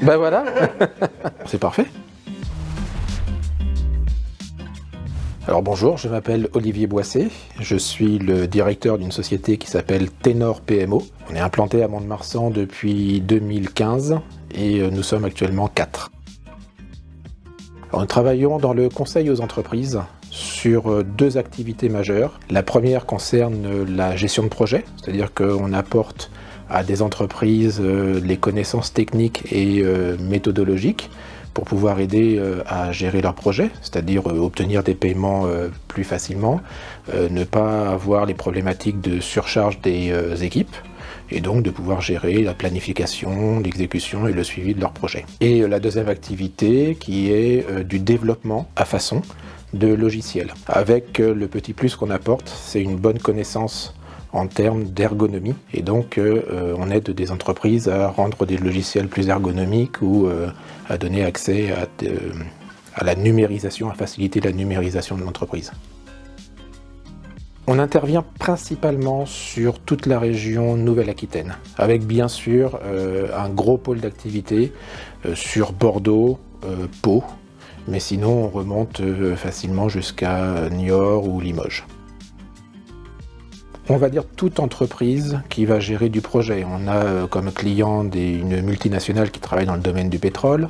Ben voilà. C'est parfait. Alors bonjour, je m'appelle Olivier Boissé, je suis le directeur d'une société qui s'appelle Ténor PMO. On est implanté à Mont-de-Marsan depuis 2015 et nous sommes actuellement 4. Alors, nous travaillons dans le conseil aux entreprises sur 2 activités majeures. La première concerne la gestion de projet, c'est-à-dire qu'on apporte à des entreprises les connaissances techniques et méthodologiques pour pouvoir aider à gérer leurs projets, c'est-à-dire obtenir des paiements plus facilement, ne pas avoir les problématiques de surcharge des équipes, et donc de pouvoir gérer la planification, l'exécution et le suivi de leurs projets. Et la deuxième activité qui est du développement à façon de logiciels. Avec le petit plus qu'on apporte, c'est une bonne connaissance en termes d'ergonomie, et donc on aide des entreprises à rendre des logiciels plus ergonomiques ou à donner accès à la numérisation, à faciliter la numérisation de l'entreprise. On intervient principalement sur toute la région Nouvelle-Aquitaine, avec bien sûr un gros pôle d'activité sur Bordeaux, Pau, mais sinon on remonte facilement jusqu'à Niort ou Limoges. On va dire toute entreprise qui va gérer du projet. On a comme client une multinationale qui travaille dans le domaine du pétrole,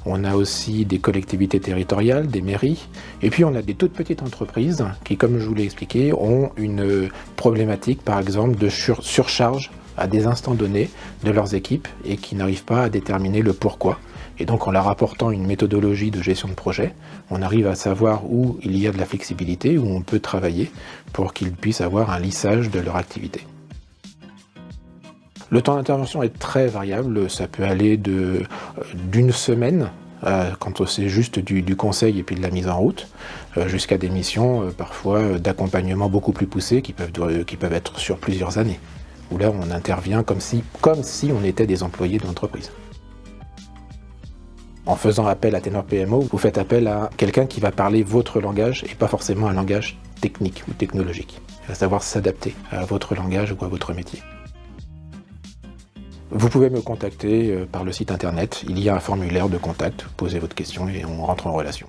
on a aussi des collectivités territoriales, des mairies, et puis on a des toutes petites entreprises qui, comme je vous l'ai expliqué, ont une problématique par exemple de surcharge à des instants donnés de leurs équipes et qui n'arrivent pas à déterminer le pourquoi. Et donc en leur apportant une méthodologie de gestion de projet, on arrive à savoir où il y a de la flexibilité, où on peut travailler pour qu'ils puissent avoir un lissage de leur activité. Le temps d'intervention est très variable, ça peut aller d'une semaine, quand c'est juste du conseil et puis de la mise en route, jusqu'à des missions parfois d'accompagnement beaucoup plus poussées qui peuvent être sur plusieurs années, où là on intervient comme si on était des employés de l'entreprise. En faisant appel à Ténor PMO, vous faites appel à quelqu'un qui va parler votre langage et pas forcément un langage technique ou technologique. Il va savoir s'adapter à votre langage ou à votre métier. Vous pouvez me contacter par le site internet, il y a un formulaire de contact, vous posez votre question et on rentre en relation.